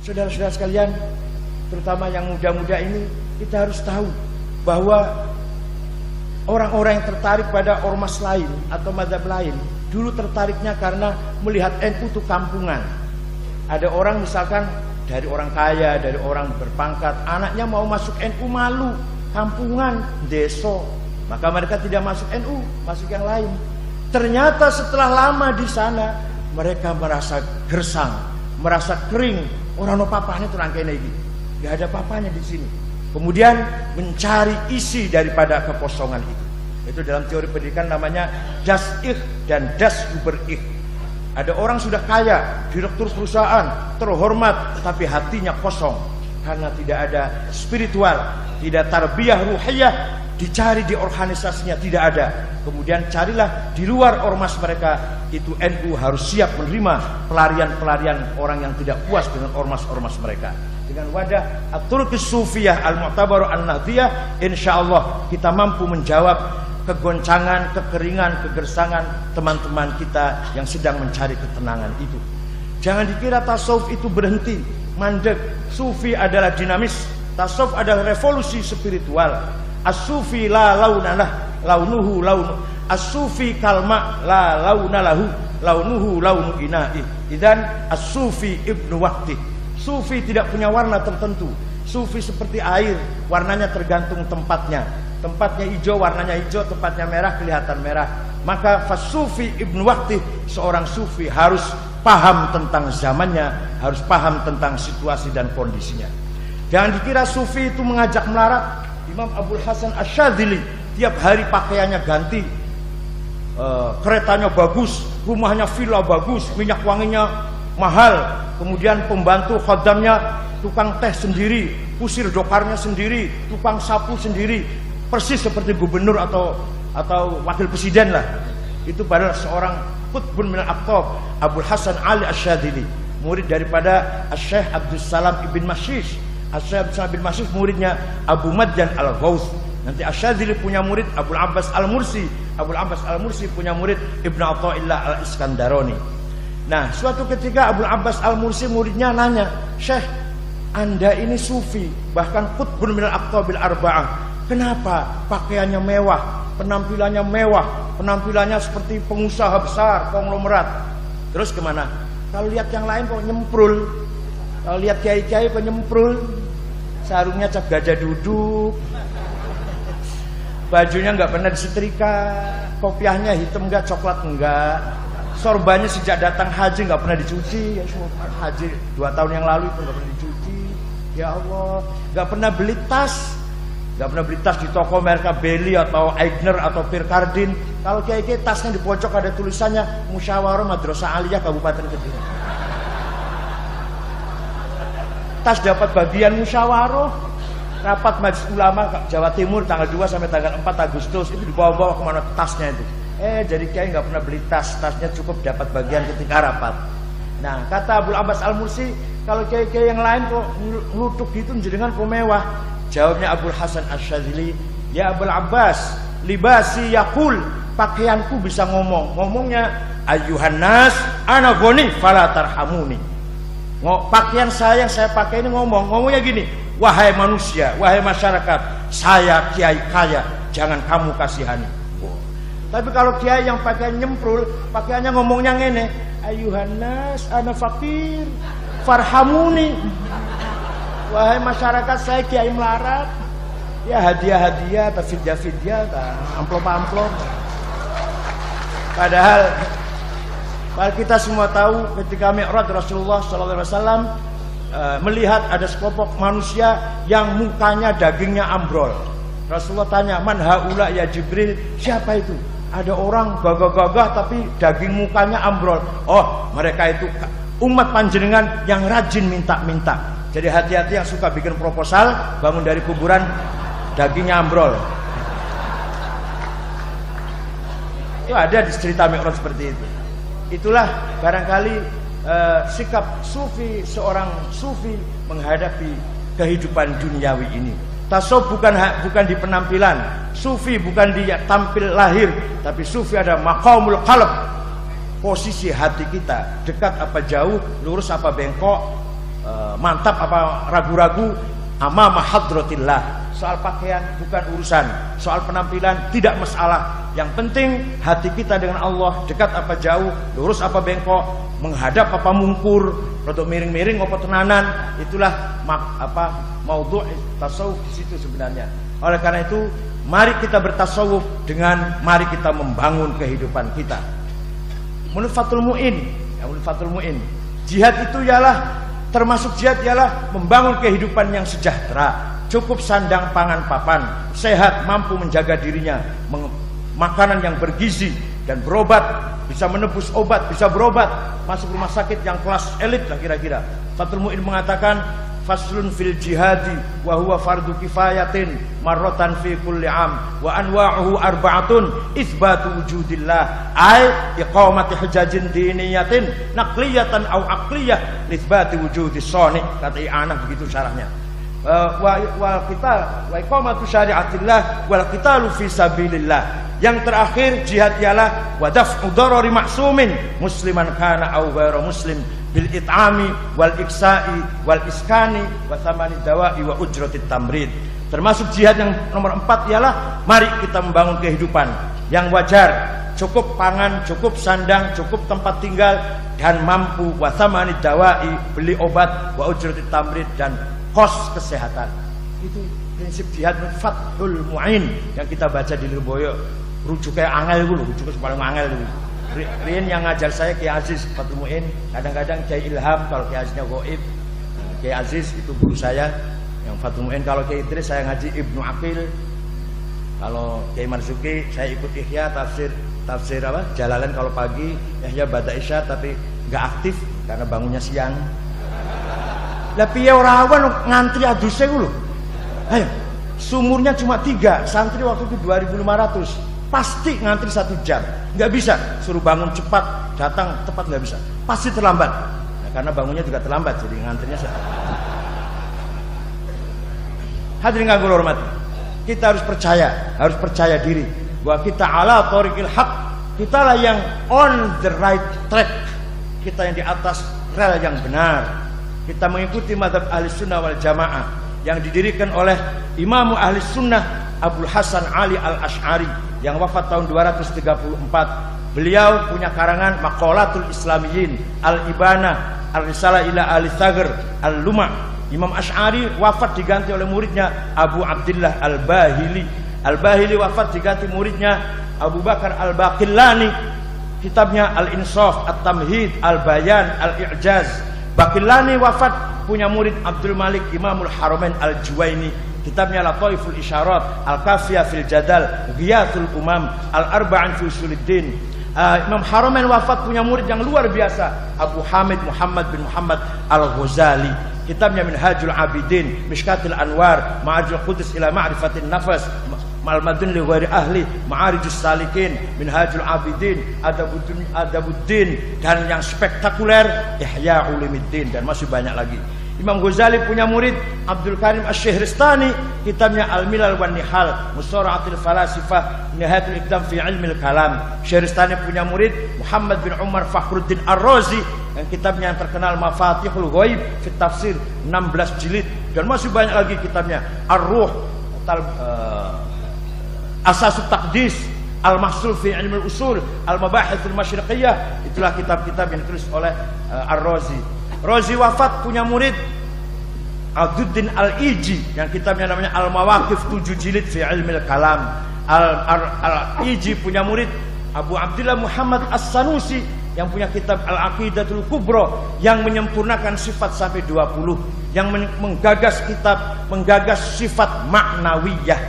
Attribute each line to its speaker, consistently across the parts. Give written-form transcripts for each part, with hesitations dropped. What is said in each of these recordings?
Speaker 1: Saudara-saudara sekalian, terutama yang muda-muda ini, kita harus tahu bahwa orang-orang yang tertarik pada ormas lain atau mazhab lain, dulu tertariknya karena melihat NU itu kampungan. Ada orang misalkan dari orang kaya, dari orang berpangkat, anaknya mau masuk NU malu, kampungan, deso, maka mereka tidak masuk NU, masuk yang lain. Ternyata setelah lama di sana, mereka merasa gersang, merasa kering. Orang no papanya tuh rangkaian ini, nggak ada papanya di sini. Kemudian mencari isi daripada kekosongan itu. Itu dalam teori pendidikan namanya das ich dan das über ich. Ada orang sudah kaya, direktur perusahaan, terhormat, tapi hatinya kosong karena tidak ada spiritual, tidak tarbiyah ruhiyah, dicari di organisasinya tidak ada. Kemudian carilah di luar ormas mereka. Itu NU harus siap menerima pelarian-pelarian orang yang tidak puas dengan ormas-ormas mereka. Dengan wadah at-turuqis sufiyah al-mu'tabaru an-nahdiyah, insyaallah kita mampu menjawab kegoncangan, kekeringan, kegersangan teman-teman kita yang sedang mencari ketenangan itu. Jangan dikira tasawuf itu berhenti, mandek. Sufi adalah dinamis, tasawuf adalah revolusi spiritual. As-sufi la launalah, launuhu launu. As-sufi kalma la launalahu, launuhu launu ina'i. Idzan as-sufi ibnu waqti. Sufi tidak punya warna tertentu. Sufi seperti air, warnanya tergantung tempatnya. Tempatnya hijau, warnanya hijau, tempatnya merah, kelihatan merah. Maka fasufi ibnu waqti, seorang sufi harus paham tentang zamannya, harus paham tentang situasi dan kondisinya. Jangan dikira sufi itu mengajak melarat. Imam Abul Hasan Asyadzili tiap hari pakaiannya ganti, keretanya bagus, rumahnya villa bagus, minyak wanginya mahal. Kemudian pembantu khodamnya tukang teh sendiri, kusir dokarnya sendiri, tukang sapu sendiri, persis seperti gubernur atau wakil presiden lah. Itu padahal seorang qutbun minal aqtab, Abul Hasan Ali Asyadzili, murid daripada Syekh Abdus Salam ibn Mashish. Syekh Abdus Salam ibn Mashish muridnya Abu Madjan Al-Ghauth. Nanti Asyadzili punya murid Abul Abbas Al-Mursi. Abul Abbas Al-Mursi punya murid Ibnu Athaillah Al-Iskandarani. Nah, suatu ketika Abul Abbas Al-Mursi muridnya nanya, "Syekh, Anda ini sufi, bahkan qutbun minal aqtabil arba'ah. Kenapa pakaiannya mewah, penampilannya mewah, penampilannya seperti pengusaha besar, konglomerat? Terus kemana? Kalau lihat yang lain kok nyemprul. Kalau lihat kiai-kiai kok nyemprul. Sarungnya cap gajah duduk. Bajunya nggak pernah disetrika, kopiahnya hitam nggak, coklat enggak. Sorbannya sejak datang haji nggak pernah dicuci. Ya, haji 2 tahun yang lalu itu nggak pernah dicuci. Ya Allah, nggak pernah beli tas. Gak pernah beli tas di toko merek Belly atau Aigner atau Pirkardin. Kalau kiai-kiai tasnya di pojok ada tulisannya Musyawarah Madrasah Aliyah Kabupaten Kediri. Tas dapat bagian musyawarah, rapat Majelis Ulama Jawa Timur tanggal 2 sampai tanggal 4 Agustus, itu dibawa-bawa kemana tasnya itu. Jadi kiai nggak pernah beli tas, tasnya cukup dapat bagian ketika rapat. Nah, kata Abul Abbas Al-Mursi, kalau kiai-kiai yang lain kok ngelutuk gitu jenengan kok mewah. Jawabnya Abul Hasan Asyadzili, "Ya Abul Abbas, libasi yaqul, pakaianku bisa ngomong. Ngomongnya ayyuhan nas ana ghani fala tarhamuni." Pakaian saya yang saya pakai ini ngomongnya gini, "Wahai manusia, wahai masyarakat, saya kiai kaya, jangan kamu kasihani." Tapi kalau kiai yang pakai nyemprul, pakaiannya ngomongnya ngene, "Ayyuhan nas ana fakir farhamuni." Wahai masyarakat, saya kiai melarat, ya hadiah-hadiah atau fidyah-fidyah, amplop-amplop. Padahal kita semua tahu ketika Mi'raj Rasulullah SAW melihat ada sekelompok manusia yang mukanya dagingnya ambrol. Rasulullah tanya, "Man haula ya Jibril?" Siapa itu? Ada orang gagah-gagah tapi daging mukanya ambrol. Oh, mereka itu umat panjenengan yang rajin minta-minta. Jadi hati-hati yang suka bikin proposal, bangun dari kuburan, dagingnya ambrol. Itu ada di cerita Mi'raj seperti itu. Itulah barangkali sikap sufi, seorang sufi menghadapi kehidupan duniawi ini. Tasawuf bukan di penampilan, sufi bukan di tampil lahir, tapi sufi ada maqamul qalb. Posisi hati kita, dekat apa jauh, lurus apa bengkok, mantap apa ragu-ragu, amama hadratillah. Soal pakaian bukan urusan, soal penampilan tidak masalah. Yang penting hati kita dengan Allah, dekat apa jauh, lurus apa bengkok, menghadap apa mungkur, rodok miring-miring apa tenanan. Itulah maudhu' tasawuf di situ sebenarnya. Oleh karena itu, mari kita bertasawuf dengan mari kita membangun kehidupan kita. Menurut Fathul Mu'in, jihad itu ialah termasuk jihad ialah membangun kehidupan yang sejahtera. Cukup sandang pangan papan, sehat, mampu menjaga dirinya, makanan yang bergizi dan berobat, bisa menebus obat, bisa berobat, masuk rumah sakit yang kelas elit lah kira-kira. Fathul Mu'in mengatakan, faslun fil jihadi wa huwa fardu kifayatin marratan fi kulli am wa anwa'uhu arba'atun isbatu wujudillah ay iqamati hujajin diniyatin naqliyatan aw aqliyah lisbati wujudis soni. Kata I'anah begitu syarahnya. Wa iqamatu syariatillah wal qitalu fi sabilillah. Yang terakhir jihad ialah wa daf'u darari ma'sumin musliman kana aw ghairu muslim bil it'ami wal iksa'i wal iskani wa thamani dawa'i wa ujratit tamrid. Termasuk jihad yang nomor 4 ialah mari kita membangun kehidupan yang wajar, cukup pangan, cukup sandang, cukup tempat tinggal dan mampu wa thamani dawa'i, beli obat, wa ujratit tamrid dan kos kesehatan. Itu prinsip jihad Fathul Mu'in yang kita baca di Lirboyo. Rujuknya angel dulu, rujuknya paling angel dulu. Rian yang ngajar saya Kiai Aziz Fathul Mu'in, kadang-kadang Kiai Ilham kalau Kiai Aziznya goib. Kiai Aziz itu guru saya yang Fathul Mu'in. Kalau Kiai Idris saya ngaji Ibnu Aqil. Kalau Kiai Marzuki saya ikut Ihya tafsir apa? Jalalain kalau pagi, Ihya Bada Isya tapi nggak aktif karena bangunnya siang. Lah piye ora awan ngantri aduse ku lho. Ayo, sumurnya cuma 3, santri waktu itu 2.500. Pasti ngantri 1 jam. Nggak bisa suruh bangun cepat, datang tepat nggak bisa. Pasti terlambat. Nah, karena bangunnya juga terlambat jadi ngantrinya Hadirin kang kula hormati. Kita harus percaya diri bahwa kita ala thoriqil haq. Kitalah yang on the right track. Kita yang di atas rel yang benar. Kita mengikuti mazhab ahli sunnah wal jamaah yang didirikan oleh Imam ahli sunnah Abul Hasan Ali al-Ash'ari yang wafat tahun 234. Beliau punya karangan Maqalatul Islamiyyin, Al-Ibana, Al-Risalah ila ahli Thagr, Al-Luma. Imam Ash'ari wafat diganti oleh muridnya Abu Abdillah Al-Bahili. Al-Bahili wafat diganti muridnya Abu Bakar Al-Baqillani. Kitabnya Al-Insaf, At-Tamhid, Al-Bayan, Al-I'jaz. Baqillani wafat punya murid Abdul Malik Imamul Haramain Al-Juwaini. Kitabnya Lataiful Isyarat, Al-Kafiyah fil Jadal, Ghiyathul Umam, Al-Arba'an fi Usuluddin. Imam Haramain wafat punya murid yang luar biasa, Abu Hamid Muhammad bin Muhammad Al-Ghazali. Kitabnya Minhajul Abidin, Mishkatul Anwar, Ma'arij Qudus ila Ma'rifatin Nafas, Malmadun li ghairi ahli, Ma'arijus Salikin, Minhajul Abidin, Adabuddin, dan yang spektakuler Ihya Ulumuddin, dan masih banyak lagi. Imam Ghazali punya murid Abdul Karim Asy-Syihristani. Kitabnya Al-Milal wan Nihal, Musara'atul Falasifah, Nihayatul Iqdam fi Ilmil Kalam. Syihristani punya murid Muhammad bin Umar Fakhruddin Ar-Razi yang kitabnya yang terkenal Mafatihul Ghaib fi Tafsir 16 jilid, dan masih banyak lagi kitabnya Ar-Ruh, Asasut Taqdis, Al-Mahsul fi Ilmil Usul, Al-Mabahithul Masyriqiyah. Itulah kitab-kitab yang ditulis oleh Ar-Razi. Razi wafat punya murid Abduddin Al-Iji yang kitabnya namanya Al-Mawaqif 7 jilid fi Ilmil Kalam. Al-Iji punya murid Abu Abdillah Muhammad As-Sanusi yang punya kitab Al-Aqidatul Kubra yang menyempurnakan sifat sampai 20, yang menggagas sifat maknawiyah.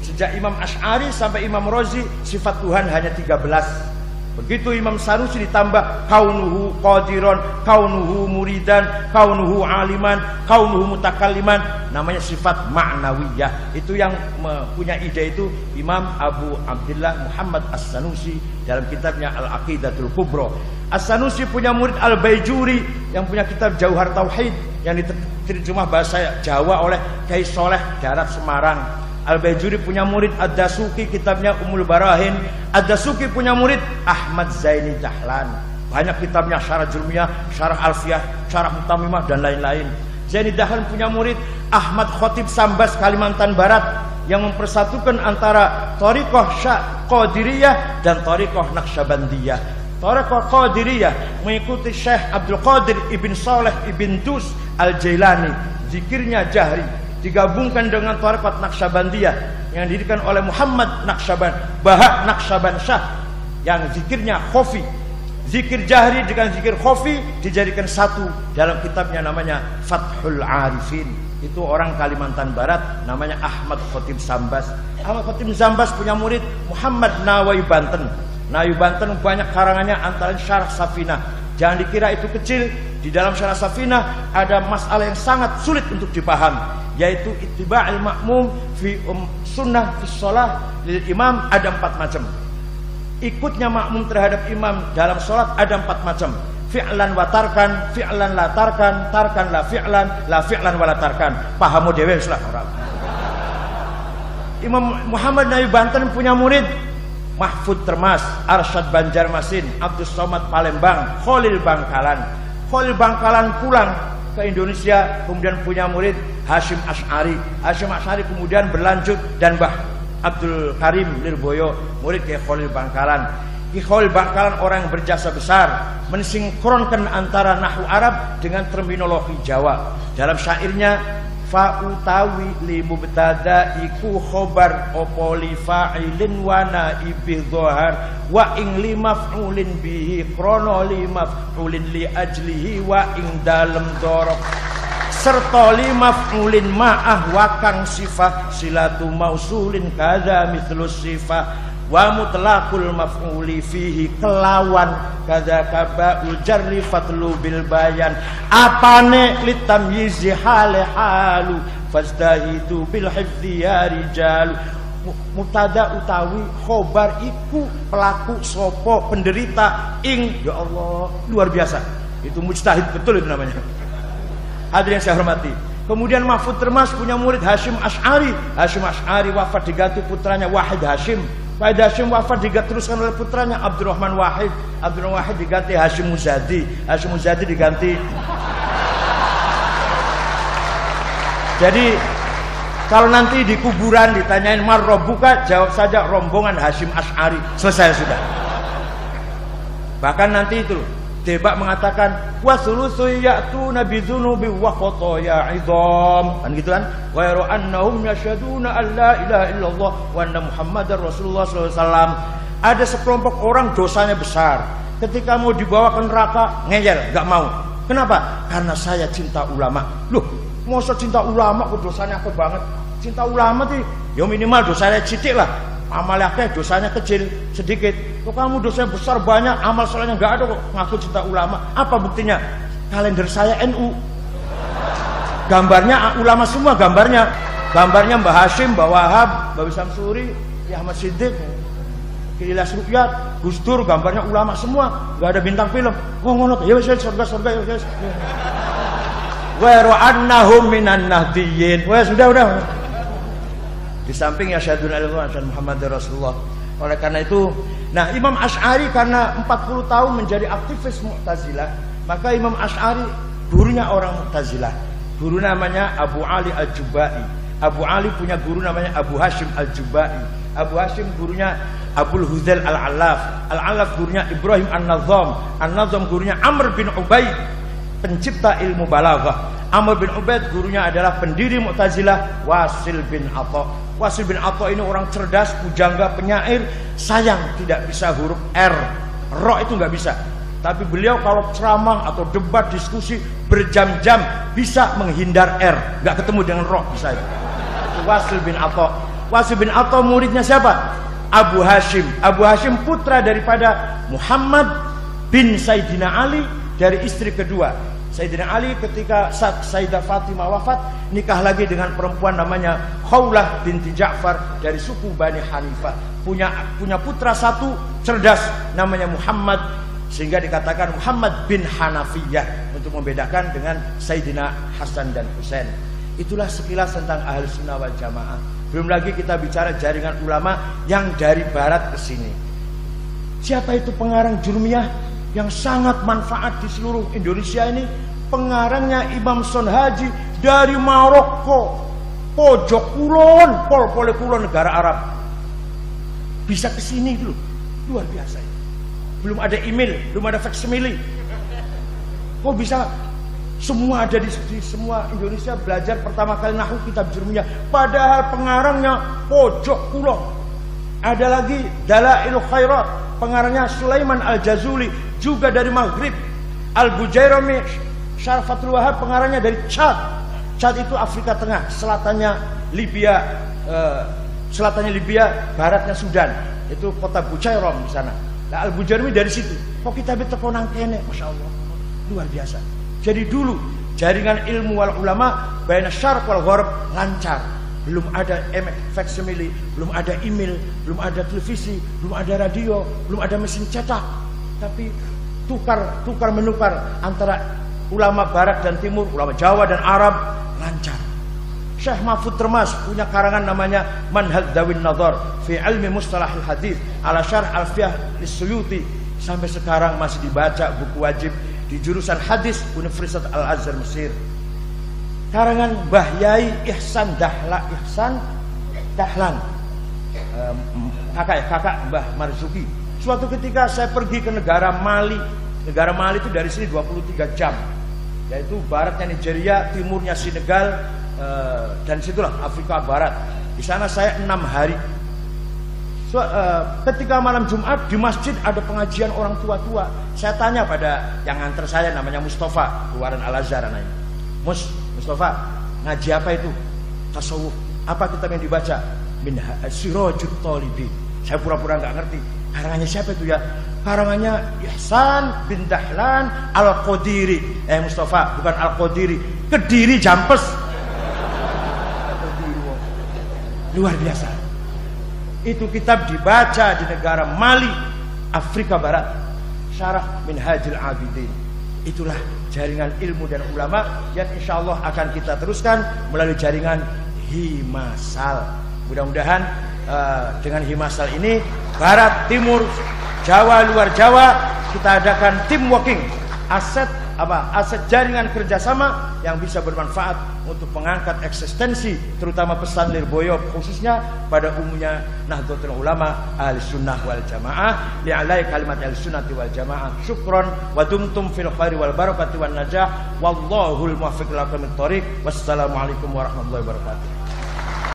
Speaker 1: Sejak Imam Ash'ari sampai Imam Razi sifat Tuhan hanya 13. Begitu Imam Sanusi ditambah kaunuhu qadiron, kaunuhu muridan, kaunuhu aliman, kaunuhu mutakalliman, namanya sifat ma'nawiyah. Itu yang punya ide itu Imam Abu Abdillah Muhammad As-Sanusi dalam kitabnya Al-Aqidatul Kubra. As-Sanusi punya murid Al-Baijuri yang punya kitab Jauhar Tauhid yang diterjemah bahasa Jawa oleh Kiai Soleh Darat Semarang. Al-Baijuri punya murid Ad-Dasuki, kitabnya Ummul Barahin. Ad-Dasuki punya murid Ahmad Zaini Dahlan. Banyak kitabnya, Syarah Jurmiyah, Syarah Alfiyah, Syarah Mutamimah, dan lain-lain. Zaini Dahlan punya murid Ahmad Khotib Sambas Kalimantan Barat yang mempersatukan antara Thariqah Qadiriyah dan Thariqah Naqsyabandiyah. Thariqah Qadiriyah mengikuti Syekh Abdul Qadir Ibn Saleh Ibn Dus Al-Jailani, zikirnya jahri, digabungkan dengan Thariqah Naqsyabandiyah yang didirikan oleh Muhammad Bahak Naqsyabansyah yang zikirnya khofi. Zikir jahri dengan zikir khofi dijadikan satu dalam kitabnya namanya Fathul Arifin. Itu orang Kalimantan Barat namanya Ahmad Khotib Sambas. Ahmad Khotib Sambas punya murid Muhammad Nawawi Banten. Nawawi Banten banyak karangannya antara Syarah Safinah. Jangan dikira itu kecil. Di dalam Syarah Safinah ada masalah yang sangat sulit untuk dipaham, yaitu ittiba'il ma'mum fi sunnah fi shalah lil imam. Ada 4 macam. Ikutnya makmum terhadap imam dalam sholat ada 4 macam. Fi'lan wa tarkan, fi'lan la tarkan, tarkan la fi'lan wa la tarkan. Pahamu dewe salah orang. Imam Muhammad Nawawi Banten punya murid Mahfud Termas, Arsyad Banjarmasin, Abdus Somad Palembang, Khalil Bangkalan. Khalil Bangkalan pulang ke Indonesia, kemudian punya murid Hashim Asy'ari. Hashim Asy'ari kemudian berlanjut dan Abdul Karim Lirboyo, murid Kiai Khalil Bangkalan. Kiai Khalil Bangkalan orang yang berjasa besar, mensinkronkan antara nahwu Arab dengan terminologi Jawa. Dalam syairnya, fa utawi li mubtada iku khobar opo li fa'ilin wa naibih dhohar wa ing li maf'ulin bihi krono li maf'ulin li ajlihi wa ing dalem dhorob serta li maf'ulin ma'ah wa kang sifah silatu mausulin kadza mithlus sifah wa mutlaqul maf'uli fihi kelawan kadza kabaul jarri fatlu bil bayan apane litamyizi hale halu fastahidu bil hifdzi ya rijal. Mubtada utawi khobar iku pelaku sopo penderita ing, ya Allah luar biasa, itu mujtahid betul itu namanya. Hadirin yang saya hormati. Kemudian Mahfud Termas punya murid Hashim Asy'ari. Hashim Asy'ari wafat diganti putranya Wahid Hashim. Wahid Hashim wafat teruskan oleh putranya Abdurrahman Wahid. Abdurrahman Wahid diganti Hashim Muzadi. Hashim Muzadi diganti. Jadi kalau nanti di kuburan ditanyain mar robbuka, jawab saja rombongan Hashim Asy'ari. Selesai sudah. Bahkan nanti itu Debak mengatakan wasulusu ya'tuna bidzunubi wa khotoya idham, kan gitu kan, ghairu annahum yashhaduna an la ilaha illallah wa anna muhammadar rasulullah sallallahu alaihi wasallam. Ada sekelompok orang dosanya besar, ketika mau dibawa ke neraka ngeyel, enggak mau. Kenapa? Karena saya cinta ulama. Loh, masa cinta ulama kok dosanya apa banget? Cinta ulama tuh ya minimal dosanya sedikit lah, amalnya dosanya kecil sedikit. Kok kamu dosanya besar banyak, amal solehnya nggak ada kok, ngaku cinta ulama. Apa buktinya? Kalender saya NU, gambarnya ulama semua, gambarnya Mbah Hashim, Mbah Wahab, Mbah Samsuri, Ahmad Siddiq, Ilyas Rukyat, Gus Dur, gambarnya ulama semua, nggak ada bintang film. Oh ngono, ya wes surga ya wes. Wa ra'annahum minan nahdiyyin. Wes sudah. Di samping ya syahadun Allah dan Muhammad Rasulullah. Oleh karena itu, nah Imam Asy'ari karena 40 tahun menjadi aktivis Mu'tazilah, maka Imam Asy'ari gurunya orang Mu'tazilah. Guru namanya Abu Ali Al-Jubai. Abu Ali punya guru namanya Abu Hashim Al-Jubai. Abu Hashim gurunya Abul Huzail Al-Allaf. Al-Allaf gurunya Ibrahim An-Nazam. An-Nazam gurunya Amr bin Ubaid, pencipta ilmu balaghah. Amr bin Ubaid gurunya adalah pendiri Mu'tazilah Wasil bin Atha. Wasil bin Atha ini orang cerdas, pujangga, penyair. Sayang tidak bisa huruf R, ro itu nggak bisa. Tapi beliau kalau ceramah atau debat diskusi berjam-jam bisa menghindar R, nggak ketemu dengan ro, bisa itu. Wasil bin Atha. Wasil bin Atha muridnya siapa? Abu Hashim. Abu Hashim putra daripada Muhammad bin Sayyidina Ali dari istri kedua. Sayyidina Ali ketika Sayyidah Fatimah wafat, nikah lagi dengan perempuan namanya Khawlah binti Ja'far dari suku Bani Hanifah. Punya putra satu cerdas namanya Muhammad, sehingga dikatakan Muhammad bin Hanafiyah untuk membedakan dengan Sayyidina Hasan dan Husain. Itulah sekilas tentang Ahlu Sunnah wal Jamaah. Belum lagi kita bicara jaringan ulama yang dari barat ke sini. Siapa itu pengarang Jurmiyah yang sangat manfaat di seluruh Indonesia ini? pengarangnya Imam Son Haji dari Maroko, pojok kulon, pol-pole kulon negara Arab, bisa kesini dulu, luar biasa. Belum ada email, belum ada faksimile. Kok bisa semua ada di semua Indonesia belajar pertama kali nahwu kitab Jurumiyah, padahal pengarangnya pojok kulon. Ada lagi Dalailul Khairat, pengarangnya Sulaiman Al-Jazuli, juga dari Maghrib. Al-Bujairami Syarh Fathul Wahab, pengarangnya dari Chad. Chad itu Afrika Tengah, selatannya Libya, baratnya Sudan. Itu kota Bujairom di sana. Nah, Al-Bujairami dari situ. Kok kita terkonang kene, masya Allah, luar biasa. Jadi dulu jaringan ilmu wal ulama baina syarq wal gharb lancar. Belum ada faksimile, belum ada email, belum ada televisi, belum ada radio, belum ada mesin cetak. Tapi tukar menukar antara ulama barat dan timur, ulama Jawa dan Arab lancar. Syekh Mahfud Termas punya karangan namanya Manhaj Dawin Nadhar fi ilmi mustalahil hadis ala syarh Alfiyah Lis-Suyuti. Sampai sekarang masih dibaca, buku wajib di jurusan hadis Universitas Al-Azhar Mesir. Karangan Mbah Yai Ihsan Dahlan, kakak Mbah Marzuki. Suatu ketika saya pergi ke negara Mali. Negara Mali itu dari sini 23 jam, yaitu baratnya Nigeria, timurnya Senegal, dan situlah Afrika Barat. Di sana saya 6 hari. Ketika malam Jumat di masjid ada pengajian orang tua-tua. Saya tanya pada yang nganter saya, namanya Mustafa, keluaran Al-Azhar anaknya. Mustafa, ngaji apa itu? Tasawuf. Apa kitab yang dibaca? Sirajut Talibin. Saya pura-pura nggak ngerti. Karangannya siapa itu ya? Karangannya Ihsan bin Dahlan Al-Qadiri. Mustafa, bukan Al-Qadiri, Kediri Jampes. Luar biasa. Itu kitab dibaca di negara Mali, Afrika Barat. Syarah Minhajul Abidin. Itulah jaringan ilmu dan ulama yang insya Allah akan kita teruskan melalui jaringan Himasal. Mudah-mudahan dengan Himasal ini Barat, Timur, Jawa, luar Jawa, kita adakan team working, aset jaringan kerjasama yang bisa bermanfaat untuk mengangkat eksistensi terutama pesan Lirboyo khususnya pada umumnya Nahdlatul Ulama Ahlussunnah wal Jamaah li'alai kalimat Ahlussunnati wal Jamaah. Syukron wa dumtum fil khairi wal barakati wan najah wallahul muwaffiq ila aqwamit thoriq. Wassalamualaikum warahmatullahi wabarakatuh.